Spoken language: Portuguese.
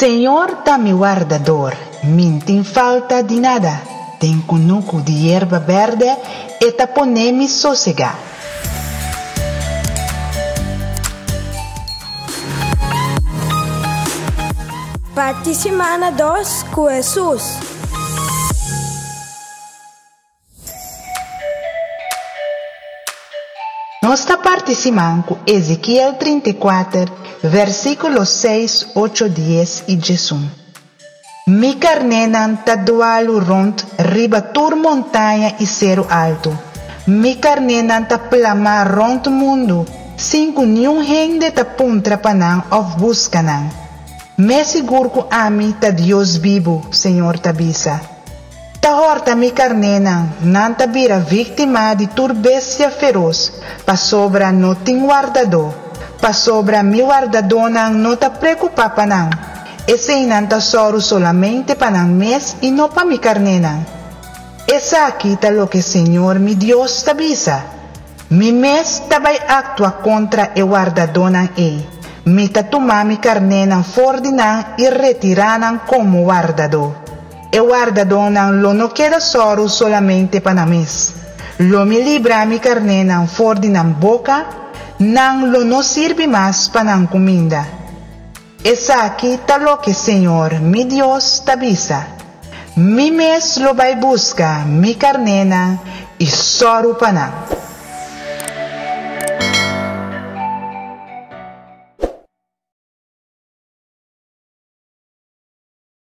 Senhor tá mi guardador, mintin falta de nada. Tem cunuco de erva verde e taponemi sossegar. Parte semana 2 com Jesus. Nós está participando com Ezequiel 34, versículos 6, 8, 10 e 11. Mi carnenan ta dualo rond riba tur montanha e cero alto. Mi carnenan ta plama rond mundo, cinco nenhum rende ta puntra panang of buscanang. Me seguro que ami ta Deus vivo, Senhor tabisa. Ta horta mi carnenan, nan ta vira vítima de turbestia feroz, pa sobra no tin guardador, pa sobra mi guardador nan no ta preocupa panang. Esse nan ta soro solamente panang mes e no pa mi carnenan. Essa aqui ta lo que Senhor mi Deus tabisa. Mi mes ta vai actua contra e guardador nan Mi ta toma mi carnenan fordinan e retiranan como guardador. E guardador nan lo no queda soro solamente para mes. Lo mi libra mi carnenan fordinan boca, nan lo no sirve más para comida. Essa aqui ta lo que Senhor, mi Dios, tabisa. Mi mes lo vai busca mi carnena e soro panang.